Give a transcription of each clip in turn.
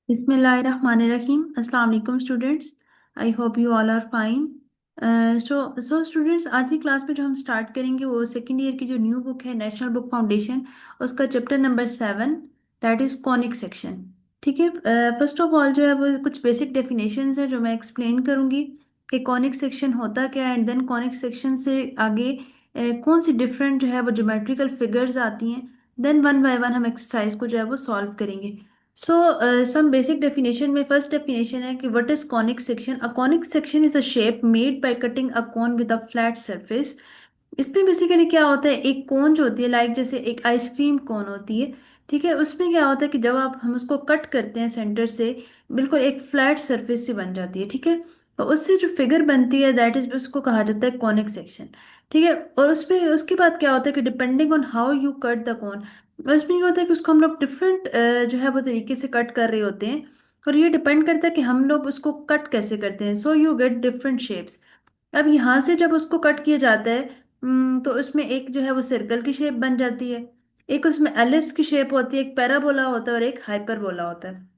Bismillahirrahmanirrahim. Assalamu alaikum students. I hope you all are fine. So students, आज की class में जो हम स्टार्ट करेंगे वो सेकेंड ईयर की जो न्यू बुक है नेशनल बुक फाउंडेशन, उसका chapter number 7, that is conic section. ठीक है। फर्स्ट ऑफ ऑल जो है वो कुछ बेसिक डेफिनेशंस है जो मैं एक्सप्लेन करूंगी कि कॉनिक सेक्शन होता क्या है, एंड देन कॉनिक सेक्शन से आगे कौन सी डिफरेंट जो है वो ज्योमेट्रिकल फिगर्स आती हैं। देन वन बाय वन हम एक्सरसाइज को जो है वो सॉल्व करेंगे। So, some basic definition में first definition है कि what is conic section? A conic section is a shape made by cutting a cone with a flat surface. इसमें बेसिकली क्या होता है, एक कोन जो होती है लाइक जैसे एक आइसक्रीम कोन होती है। ठीक है, उसमें क्या होता है कि जब आप हम उसको कट करते हैं सेंटर से, बिल्कुल एक फ्लैट सरफेस से बन जाती है। ठीक है, तो उससे जो फिगर बनती है दैट इज उसको कहा जाता है कॉनिक सेक्शन। ठीक है, और उसमें उसके बाद क्या होता है कि depending on how you cut the cone, उसमें ये होता है कि उसको हम लोग डिफरेंट जो है वो तरीके से कट कर रहे होते हैं, और ये डिपेंड करता है कि हम लोग उसको कट कैसे करते हैं। So you get different shapes. अब यहाँ से जब उसको कट किया जाता है, तो उसमें एक जो है वो सर्कल की शेप बन जाती है, एक उसमें एलिप्स की शेप होती है, एक पैराबोला होता है और एक हाइपरबोला होता है।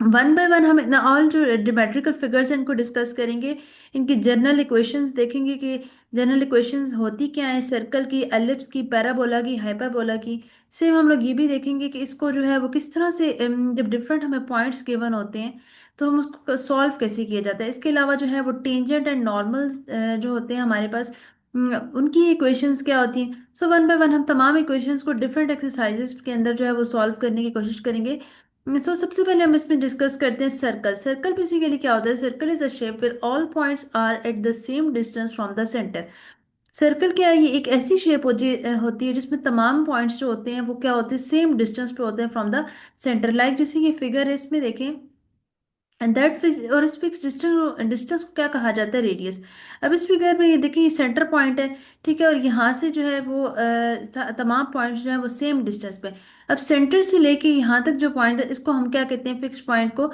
वन बाय वन हम इतना ऑल जो ज्योमेट्रिकल फिगर्स हैं इनको डिस्कस करेंगे। इनकी जनरल इक्वेशंस देखेंगे कि जनरल इक्वेशंस होती क्या है, सर्कल की, एलिप्स की, पैराबोला की, हाइपरबोला की। सेम हम लोग ये भी देखेंगे कि इसको जो है वो किस तरह से जब डिफरेंट हमें पॉइंट्स गिवन होते हैं तो हम उसको सॉल्व कैसे किया जाता है। इसके अलावा जो है वो टेंजेंट एंड नॉर्मल जो होते हैं हमारे पास, उनकी इक्वेशंस क्या होती हैं। सो वन बाय वन हम तमाम इक्वेशंस को डिफरेंट एक्सरसाइजेस के अंदर जो है वो सॉल्व करने की कोशिश करेंगे। सबसे पहले हम इसमें डिस्कस करते हैं सर्कल। सर्कल बेसिकली क्या होता है, circle is a shape where all points are at the same distance from the centre. Circle क्या है, ये एक ऐसी शेप होती है जिसमें तमाम पॉइंट्स जो होते हैं वो क्या होते हैं, सेम डिस्टेंस पे होते हैं फ्रॉम द सेंटर। लाइक जैसे ये फिगर है, इसमें देखें, एंड दैट फिक्स, और इस फिक्स डिस्टेंस डिस्टेंस को क्या कहा जाता है, रेडियस। अब इस फिगर में ये देखिए, ये सेंटर पॉइंट है। ठीक है, और यहाँ से जो है वो तमाम पॉइंट्स जो है वो सेम डिस्टेंस पे। अब सेंटर से लेके यहाँ तक जो पॉइंट है इसको हम क्या कहते हैं, फिक्स पॉइंट को।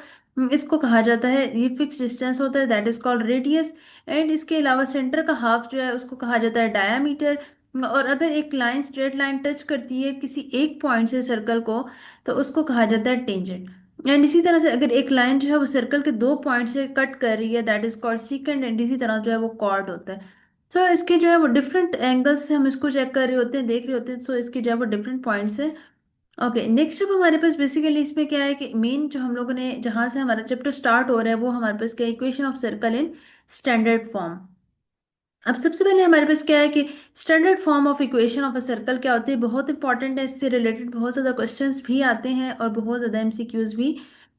इसको कहा जाता है, ये फिक्स डिस्टेंस होता है, that is called radius. And इसके अलावा सेंटर का हाफ जो है उसको कहा जाता है डायामीटर। और अगर एक लाइन, स्ट्रेट लाइन टच करती है किसी एक पॉइंट से सर्कल को, तो उसको कहा जाता है टेंजेंट। एंड इसी तरह से अगर एक लाइन जो है वो सर्कल के दो पॉइंट से कट कर रही है, दैट इज कॉल्ड सीकेंड। एंड इसी तरह जो है वो कॉर्ड होता है। सो इसके जो है वो डिफरेंट एंगल्स से हम इसको चेक कर रहे होते हैं, देख रहे होते हैं। सो इसके जो है वो डिफरेंट पॉइंट्स है। ओके, नेक्स्ट अब हमारे पास बेसिकली इसमें क्या है कि मेन जो हम लोगों ने जहां से हमारा चैप्टर स्टार्ट हो रहा है वो हमारे पास क्या, equation of circle in standard form. अब सबसे पहले हमारे पास क्या है कि standard form of equation of a circle क्या होती है, बहुत इंपॉर्टेंट है। इससे रिलेटेड बहुत ज़्यादा क्वेश्चंस भी आते हैं और बहुत ज़्यादा एमसीक्यूज भी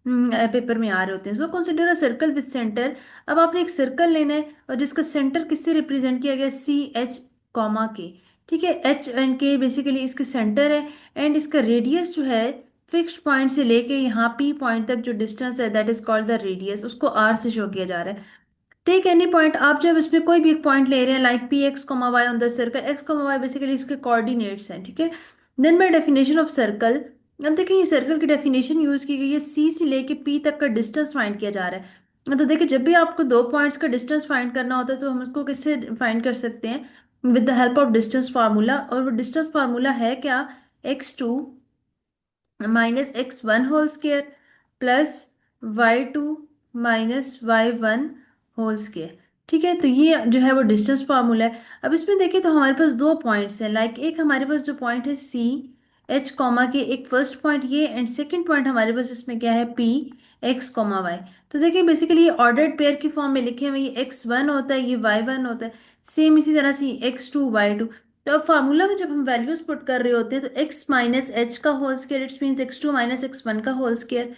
पेपर में आ रहे होते हैं। So consider a circle with centre. अब आपने एक सर्कल लेना है और जिसका सेंटर किससे रिप्रेजेंट किया गया, सी एच कॉमा के। ठीक है, एच एंड के बेसिकली इसके सेंटर है। एंड इसका रेडियस जो है फिक्स्ड पॉइंट से लेके यहाँ पी पॉइंट तक जो डिस्टेंस है that is called the radius, उसको आर से शो किया जा रहा है। टेक एनी पॉइंट, आप जब इसमें कोई भी एक पॉइंट ले रहे हैं like P X comma Y on the circle, X comma Y basically इसके कोऑर्डिनेट्स हैं। ठीक है, then by definition of circle, अब देखिए ये सर्कल की डेफिनेशन यूज की गई है, सी से लेके पी तक का डिस्टेंस फाइंड किया जा रहा है। तो देखिए जब भी आपको दो पॉइंट्स का डिस्टेंस फाइंड करना होता है तो हम उसको किससे फाइंड कर सकते हैं, with the help of distance formula. और वो डिस्टेंस फार्मूला है क्या, X two minus x one whole square plus Y two minus Y one whole square. ठीक है, तो ये जो है वो डिस्टेंस फार्मूला है। अब इसमें देखिए तो हमारे पास दो पॉइंट्स हैं, लाइक एक हमारे पास जो पॉइंट है सी एच कॉमा के, एक फर्स्ट पॉइंट ये, एंड सेकंड पॉइंट हमारे पास इसमें क्या है, पी एक्स कॉमा वाई। तो देखिए बेसिकली ये ऑर्डर्ड पेयर की फॉर्म में लिखे हुए, ये एक्स वन होता है, ये वाई वन होता है। सेम इसी तरह से एक्स टू वाई टू। तो अब फार्मूला में जब हम वैल्यूज पुट कर रहे होते हैं तो एक्स माइनस एच का whole square, it's means x two minus x one का whole square,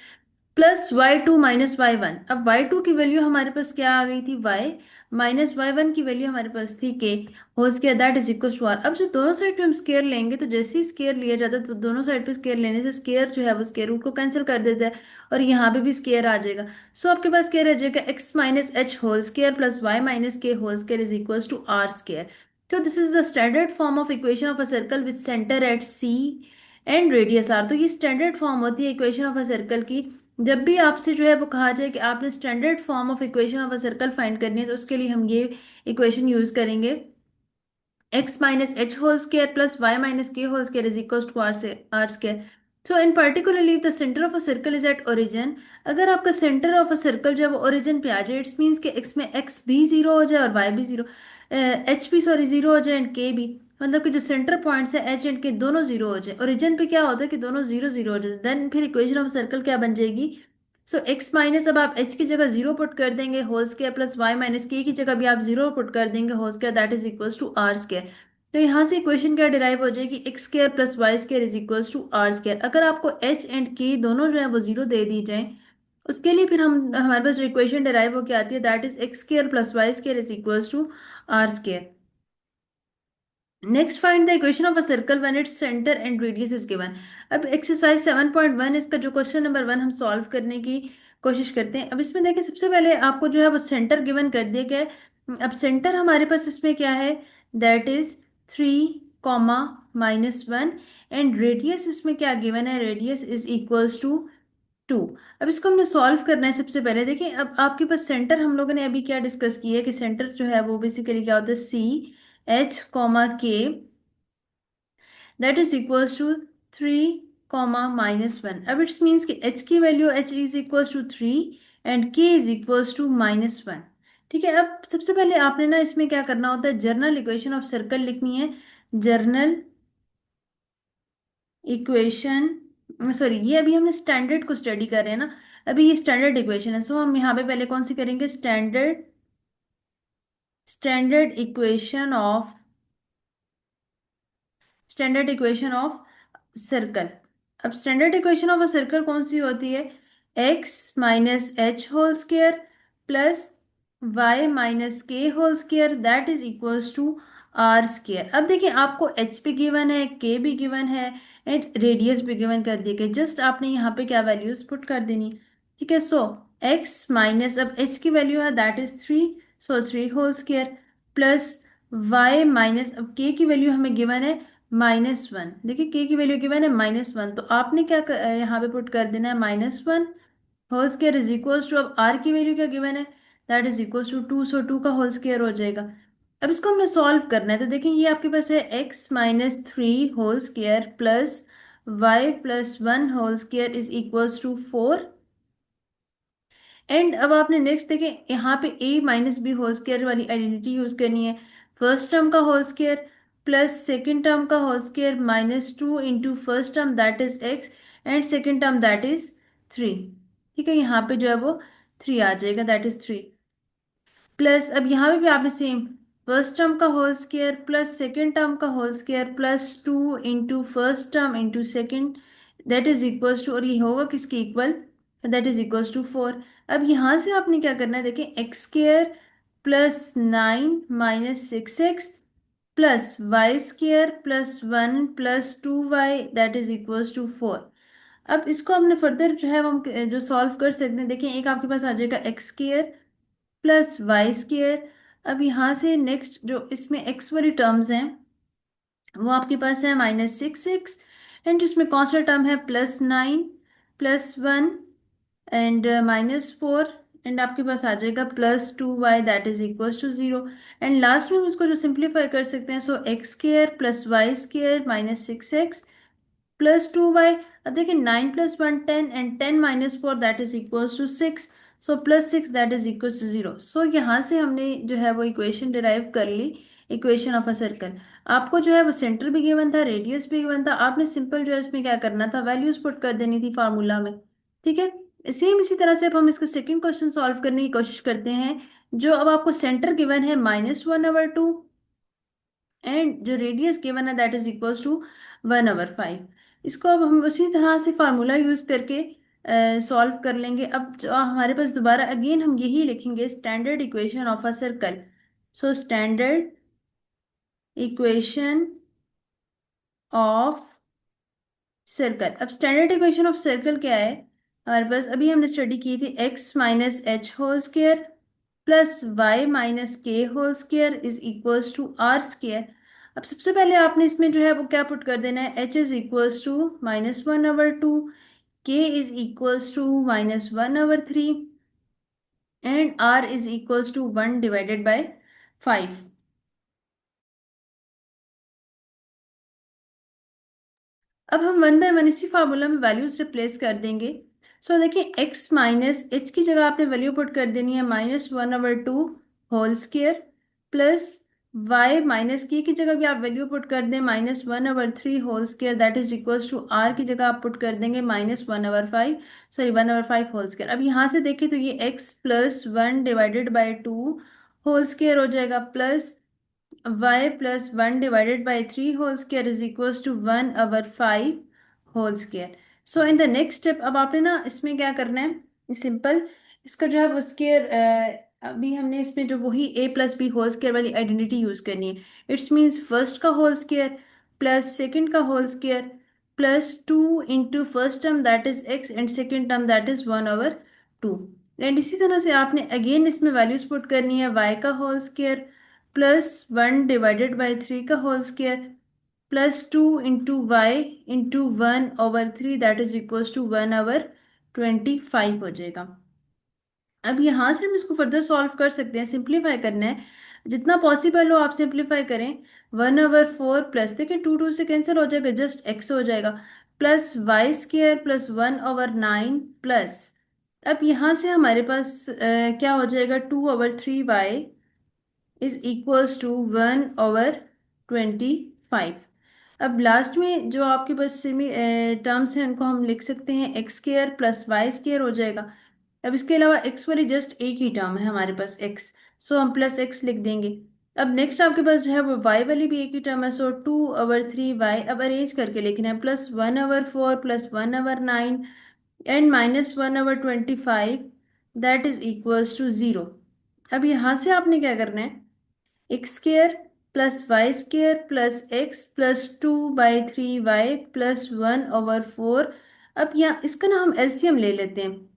plus Y two minus Y one. अब वाई टू की वैल्यू हमारे पास क्या आ गई थी, वाई, माइनस वाई वन की वैल्यू हमारे पास थी के, whole square that is equal to r. अब जब दोनों साइड पे हम स्केयर लेंगे तो जैसे ही स्केयर लिया जाता है तो दोनों साइड पे स्केयर लेने से स्केयर जो है वो स्केयर रूट को कैंसिल कर देता है, और यहाँ पे भी स्केयर आ जाएगा। सो आपके पास क्या रह जाएगा, x minus h whole square plus Y minus k whole square is equal to r square. तो this is the standard form of equation of a circle with centre at c and radius r. तो ये standard form होती है equation of a circle की। जब भी आपसे जो है वो कहा जाए कि आपने standard form of equation of a circle find करनी है तो उसके लिए हम ये इक्वेशन यूज करेंगे, x minus h whole square plus Y minus k whole square is equal to r से r square. So in particularly the centre of a circle is at origin. अगर आपका सेंटर ऑफ अ सर्कल जो है वो origin पे आ जाए, it's means कि x में एक्स भी जीरो हो जाए और वाई भी जीरो, एच भी सॉरी जीरो हो जाए एंड के भी, मतलब कि जो सेंटर पॉइंट्स है एच एंड के दोनों जीरो हो जाए। ओरिजिन पे क्या होता है कि दोनों जीरो जीरो हो जाए, देन फिर इक्वेशन ऑफ सर्कल क्या बन जाएगी। सो एक्स माइनस, अब आप एच की जगह जीरो पुट कर देंगे whole square, plus Y minus K की जगह भी आप जीरो पुट कर देंगे whole square, that is equals to are square. तो यहाँ से इक्वेशन क्या डिराइव हो जाएगी, X square plus Y square is equals to are square. अगर आपको एच एंड के दोनों जो है वो जीरो दे दी जाए, उसके लिए फिर हम हमारे पास जो इक्वेशन डिराइव होकर आती है that is X square plus Y square is equals to are square. Next find the equation of a circle when its centre and radius is given. अब एक्सरसाइज 7.1 इसका जो क्वेश्चन नंबर 1 हम solve करने की कोशिश करते हैं। अब इसमें देखिए सबसे पहले आपको जो है वो सेंटर गिवन कर दिया गया है। अब सेंटर हमारे पास इसमें क्या है, दैट इज 3, -1 एंड रेडियस इसमें क्या गिवन है, रेडियस इज इक्वल्स टू 2। अब इसको हमने सॉल्व करना है। सबसे पहले देखिए अब आपके पास सेंटर, हम लोगों ने अभी क्या डिस्कस किया है कि सेंटर जो है वो बेसिकली क्या होता है, C H comma K, that is equals to 3, -1। अब इट्स मीन्स कि h की value h is equals to 3 and k is equals to -1। ठीक है, अब सबसे पहले आपने ना इसमें क्या करना होता है, जर्नल इक्वेशन ऑफ सर्कल लिखनी है। जर्नल इक्वेशन, सॉरी ये अभी हमने स्टैंडर्ड को स्टडी कर रहे हैं ना, अभी ये स्टैंडर्ड इक्वेशन है। सो हम यहाँ पे पहले कौन सी करेंगे, standard standard equation of standard equation of circle. अब standard equation of a circle कौन सी होती है, x - h whole square plus y - k whole square that is equals to are square. अब देखिए आपको h भी गिवन है, k भी गिवन है एंड रेडियस भी गिवन कर दिए गए, जस्ट आपने यहाँ पे क्या वैल्यूज पुट कर देनी। ठीक है, सो x माइनस, अब h की वैल्यू है that is 3, so 3 whole square plus y minus, अब k की वैल्यू हमें गिवन है -1। देखिए के की वैल्यू गिवन है -1, तो आपने क्या यहाँ पे पुट कर देना है -1 whole square is equals to, अब आर की वैल्यू क्या गिवन है, that is equals to 2, so 2 का होल स्क्वायर हो जाएगा। अब इसको हमने सॉल्व करना है, तो देखिए ये आपके पास है x - 3 whole square plus y+1 whole square is equals to 4। And अब आपने नेक्स्ट देखें यहाँ पे a minus b whole square वाली आइडेंटिटी यूज करनी है। फर्स्ट टर्म का whole square plus second term का whole square -2 into first term that is x and second term that is 3। ठीक है, यहाँ पे जो है वो 3 आ जाएगा, दैट इज 3 प्लस, अब यहाँ पे भी आपने सेम फर्स्ट टर्म का whole square plus second term का whole square +2 into first term into second that is equals to, और ये होगा किसके equal, that is equals to 4। अब यहाँ से आपने क्या करना है, देखें x square +9 - 6x plus Y square +1 +2y that is equals to 4। अब इसको हमने फर्दर जो है वो हम जो सॉल्व कर सकते हैं, देखें एक आपके पास आ जाएगा X square plus Y square. अब यहाँ से नेक्स्ट जो इसमें एक्स वाली टर्म्स हैं वो आपके पास है -6x एंड जिसमें कौन सा टर्म है +9 +1 एंड -4 एंड आपके पास आ जाएगा +2y that is equals to 0। And last में हम इसको जो सिंप्लीफाई कर सकते हैं, so x square plus Y square -6x +2y। अब देखिए 9 + 1 10 and 10 - 4 that is equals to 6, so +6 that is equals to 0। So यहाँ से हमने जो है वो इक्वेशन डिराइव कर ली, इक्वेशन ऑफ अ सर्कल। आपको जो है वो सेंटर भी गिवन था, रेडियस भी गिवन था, आपने सिंपल जो है इसमें क्या करना था, वैल्यूज पुट कर देनी थी फार्मूला में। ठीक है, सेम इसी तरह से अब हम इसका सेकंड क्वेश्चन सॉल्व करने की कोशिश करते हैं। जो अब आपको सेंटर गिवन है -1/2 एंड जो रेडियस गिवन है दैट इज इक्वल्स टू 1/5। इसको अब हम उसी तरह से फार्मूला यूज करके सॉल्व कर लेंगे। अब जो हमारे पास दोबारा अगेन हम यही लिखेंगे, standard equation of a circle. So standard equation of circle. अब स्टैंडर्ड इक्वेशन ऑफ सर्कल क्या है, हमारे पास अभी हमने स्टडी की थी x - h whole square plus y - k whole square is equals to are square. अब सबसे पहले आपने इसमें जो है वो क्या पुट कर देना है, h is equals to -1/2, k is equals to -1/3 and r is equals to 1/5। अब हम वन बाय वन इसी फार्मूला में वैल्यूज रिप्लेस कर देंगे। सो देखिए x माइनस एच की जगह आपने वैल्यू पुट कर देनी है -1/2 whole square plus y minus की जगह भी आप वैल्यू पुट कर दें -1/3 whole square, that is equals to r की जगह आप पुट कर देंगे -1/5, सॉरी 1/5 होल स्क्वायर। अब यहाँ से देखिए तो ये x प्लस 1/2 होल स्क्वायर हो जाएगा plus y+1/3 whole square is equals to 1/5 whole square. So in the next step अब आपने ना इसमें क्या करना है, सिंपल इसका जो है वो स्क्वायर, अभी हमने इसमें जो वही a+b होल स्क्वायर वाली आइडेंटिटी यूज करनी है। इट्स मीन्स फर्स्ट का होल स्क्वायर प्लस सेकंड का whole square plus 2 into first term that is x and second term that is 1/2। And इसी तरह से आपने अगेन इसमें वैल्यूज पुट करनी है, y का होल स्क्वायर +1/3 का whole square plus 2 into y into 1/3 that is equals to 1/25 हो जाएगा। अब यहाँ से हम इसको फर्दर सॉल्व कर सकते हैं, सिंप्लीफाई करना है जितना पॉसिबल हो आप सिंप्लीफाई करें। 1/4 प्लस देखिए 2 से कैंसिल हो जाएगा, जस्ट x हो जाएगा प्लस y² +1/9 प्लस, अब यहाँ से हमारे पास क्या हो जाएगा 2/3y इज इक्वल्स टू 1/25। अब लास्ट में जो आपके पास सेमी टर्म्स हैं उनको हम लिख सकते हैं, x² प्लस y² हो जाएगा। अब इसके अलावा x वाली जस्ट एक ही टर्म है हमारे पास x, सो हम प्लस x लिख देंगे। अब नेक्स्ट आपके पास जो है वो y वाली भी एक ही टर्म है, सो 2/3y अब अरेंज करके लिखना है +1/4 +1/9 and -1/25 that is equals to 0। अब यहाँ से आपने क्या करना है, x² plus y² plus x plus 2/3y plus 1/4। अब यहाँ इसका ना हम एलसीएम ले लेते हैं,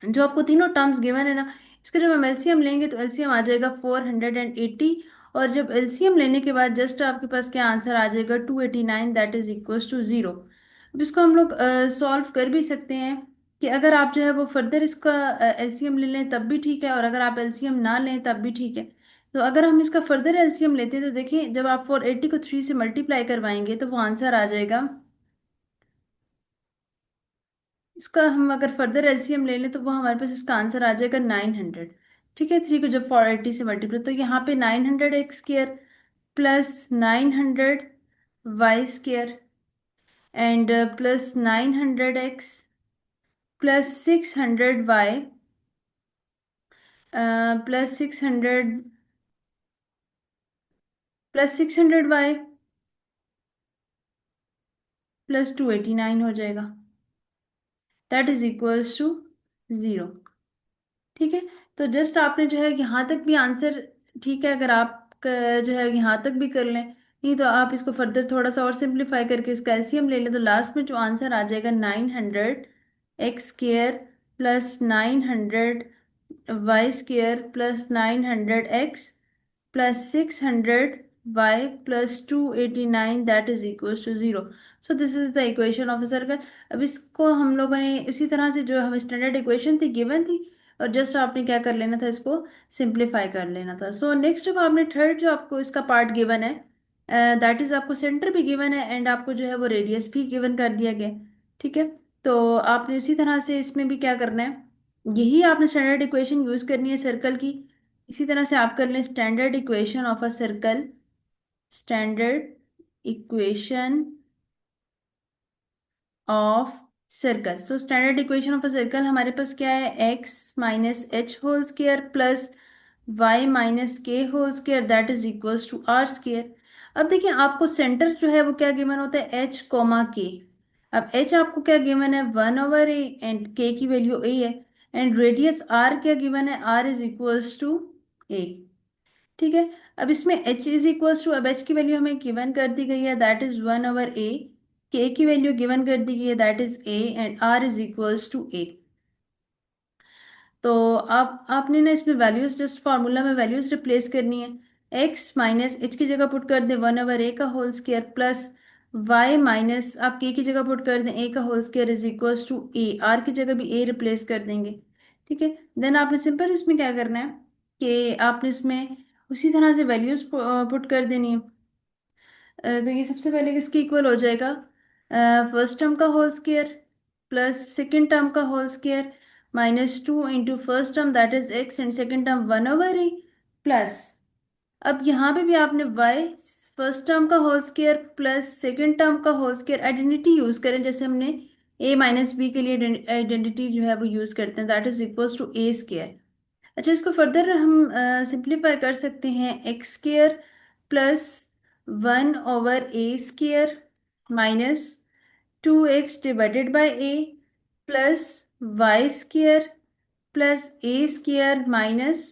जो आपको तीनों टर्म्स गिवन है ना, इसका जब हम एलसीएम लेंगे तो एलसीएम आ जाएगा 480, और जब एलसीएम लेने के बाद जस्ट आपके पास क्या आंसर आ जाएगा 289 दैट इज इक्वल्स टू 0। अब इसको हम लोग सॉल्व कर भी सकते हैं कि अगर आप जो है वो फर्दर इसका एलसीएम ले लें तब भी ठीक है, और अगर आप एलसीएम ना लें तब भी ठीक है। तो अगर हम इसका फर्दर एलसीएम लेते हैं तो देखिए जब आप 480 को 3 से मल्टीप्लाई करवाएंगे तो वो आंसर आ जाएगा, इसका हम अगर फर्दर एलसीएम ले लें तो वो हमारे पास इसका आंसर आ जाएगा 900। ठीक है, 3 को जब 480 से मल्टीप्लाई तो यहाँ पे 900 x² plus 900 y² and plus 900 x plus 600 y plus 600 y plus 289 हो जाएगा, दैट इज इक्वल्स टू 0। ठीक है, तो जस्ट आपने जो है यहाँ तक भी आंसर, ठीक है अगर आप जो है यहाँ तक भी कर लें, नहीं तो आप इसको फर्दर थोड़ा सा और सिंप्लीफाई करके इसका एलसीएम ले लें तो लास्ट में जो आंसर आ जाएगा 900 x² plus 900 y² plus 900 x plus 600 y plus 289 that is equals to 0। So this is the equation of a circle. अब इसको हम लोगों ने इसी तरह से जो हमें स्टैंडर्ड इक्वेशन थी गिवन थी, और जस्ट आपने क्या कर लेना था, इसको सिंप्लीफाई कर लेना था। सो नेक्स्ट अब आपने थर्ड जो आपको इसका पार्ट गिवन है, दैट इज आपको सेंटर भी गिवन है एंड आपको जो है वो रेडियस भी गिवन कर दिया गया। ठीक है, तो आपने उसी तरह से इसमें भी क्या करना है, यही आपने स्टैंडर्ड इक्वेशन यूज करनी है सर्कल की। इसी तरह से आप कर लें standard equation of a circle, standard equation of circle. So standard equation of a circle हमारे पास क्या है, x-h whole square plus y-k whole square that is equals to r²। अब देखिए आपको सेंटर जो है वो क्या गिवन होता है, h, k। अब h आपको क्या गिवन है 1/a एंड k की वैल्यू a है, एंड रेडियस r क्या गिवन है, r is equals to a। ठीक है, अब इसमें h इज इक्वल्स टू, अब h की वैल्यू हमें गिवन कर दी गई है दैट इज 1/a, k की वैल्यू गिवन कर दी गई है that is a and r is equals to a। तो आप आपने ना इसमें वैल्यूज जस्ट फार्मूला में वैल्यूज रिप्लेस करनी है, x माइनस एच की जगह पुट कर दें 1/a का whole square plus y minus आप k की जगह पुट कर दें a का whole square is equals to a, r की जगह भी a रिप्लेस कर देंगे। ठीक है, देन आपने सिंपल इसमें क्या करना है कि आपने इसमें उसी तरह से वैल्यूज पुट कर देनी है। तो ये सबसे पहले किसके इक्वल हो जाएगा, फर्स्ट टर्म का whole square plus second term का whole square -2 into first term that is x and second term 1/a plus, अब यहाँ पे भी आपने y फर्स्ट टर्म का whole square plus second term का होल स्क्वायर आइडेंटिटी यूज करें, जैसे हमने a माइनस बी के लिए आइडेंटिटी जो है वो यूज करते हैं, that is equals to a square. अच्छा, इसको फर्दर हम सिंप्लीफाई कर सकते हैं, X square plus 1/a square minus 2x divided by a plus Y square plus a square -2a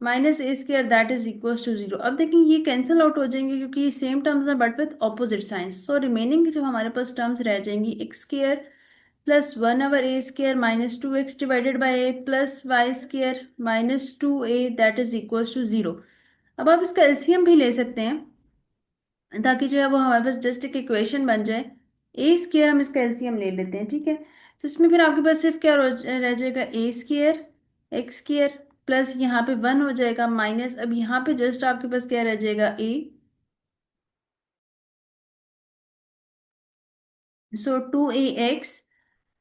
-a square that is equal to 0। अब देखिए ये cancel out हो जाएंगे क्योंकि ये सेम टर्म्स हैं but with opposite signs, so remaining जो हमारे पास टर्म्स रह जाएंगी, X square plus 1/a square -2x divided by a plus Y square -2a that is equal to 0। अब आप इसका एलसीएम भी ले सकते हैं ताकि जो है वो हमारे पास जस्ट एक इक्वेशन बन जाए। ए स्क्वायर हम इसका एलसीएम ले लेते हैं, ठीक है। तो इसमें फिर आपके पास सिर्फ क्या रह जाएगा, ए स्क्वायर एक्स स्क्वायर प्लस यहाँ पे 1 हो जाएगा माइनस, अब यहाँ पे जस्ट आपके पास क्या रह जाएगा, A. So 2ax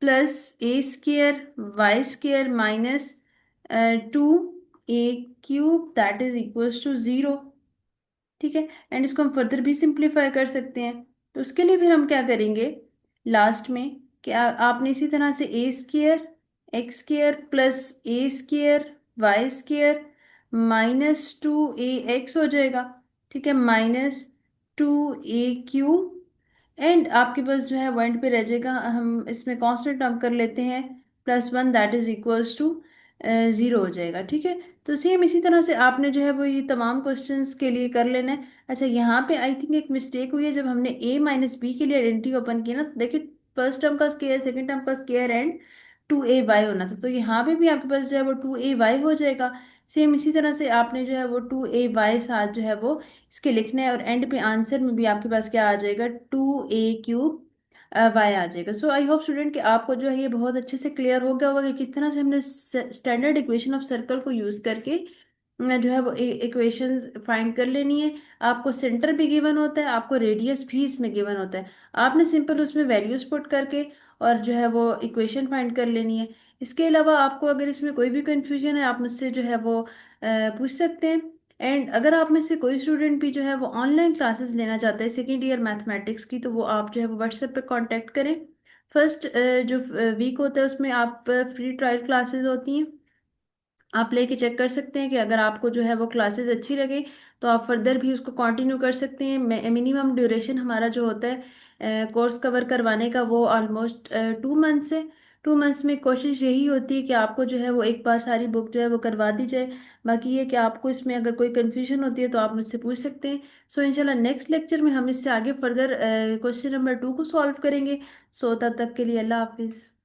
plus a square Y square -2a cube that is equals to 0, ठीक है। एंड इसको हम फर्दर भी सिंप्लीफाई कर सकते हैं, तो उसके लिए फिर हम क्या करेंगे लास्ट में, क्या आपने इसी तरह से ए स्क्वायर एक्स स्क्वायर प्लस ए स्क्वायर वाई स्क्वायर -2ax हो जाएगा, ठीक है, -2a क्यूब। एंड आपके पास जो है वन पे रह जाएगा, हम इसमें कांस्टेंट टर्म कर लेते हैं +1 दैट इज इक्वल्स टू 0 हो जाएगा, ठीक है। तो सेम इसी तरह से आपने जो है वो ये तमाम क्वेश्चंस के लिए कर लेना है। अच्छा, यहाँ पे आई थिंक एक मिस्टेक हुई है, जब हमने a माइनस बी के लिए आइडेंटिटी ओपन किया ना, तो देखिए फर्स्ट टर्म का स्क्वायर सेकंड टर्म का स्क्वायर एंड 2ay होना था, तो यहाँ पे भी आपके पास जो है वो 2ay हो जाएगा। सेम इसी तरह से आपने जो है वो 2ay साथ जो है वो इसके लिखना है, और एंड पे आंसर में भी आपके पास क्या आ जाएगा, 2a क्यूब वाई आ जाएगा। सो आई होप स्टूडेंट कि आपको जो है ये बहुत अच्छे से क्लियर हो गया होगा कि किस तरह से हमने स्टैंडर्ड इक्वेशन ऑफ सर्कल को यूज करके जो है वो इक्वेशंस फाइंड कर लेनी है। आपको सेंटर भी गिवन होता है, आपको रेडियस भी इसमें गिवन होता है, आपने सिंपल उसमें वैल्यूज पुट करके और जो है वो इक्वेशन फाइंड कर लेनी है। इसके अलावा आपको अगर इसमें कोई भी कंफ्यूजन है, आप मुझसे जो है वो पूछ सकते हैं। एंड अगर आप में से कोई स्टूडेंट भी जो है वो ऑनलाइन क्लासेस लेना चाहता है सेकेंड ईयर मैथमेटिक्स की, तो वो आप जो है वो व्हाट्सएप पे कांटेक्ट करें। फर्स्ट जो वीक होता है उसमें आप फ्री ट्रायल क्लासेस होती हैं, आप लेके चेक कर सकते हैं कि अगर आपको जो है वो क्लासेस अच्छी लगे तो आप फर्दर भी उसको कंटिन्यू कर सकते हैं। मिनिमम ड्यूरेशन हमारा जो होता है कोर्स कवर करवाने का, वो ऑलमोस्ट 2 मंथ्स है। 2 मंथ्स में कोशिश यही होती है कि आपको जो है वो एक बार सारी बुक जो है वो करवा दी जाए। बाकी ये कि आपको इसमें अगर कोई कन्फ्यूजन होती है तो आप मुझसे पूछ सकते हैं। सो इंशाल्लाह नेक्स्ट लेक्चर में हम इससे आगे फर्दर क्वेश्चन नंबर 2 को सॉल्व करेंगे। सो तब तक के लिए अल्लाह हाफिज़।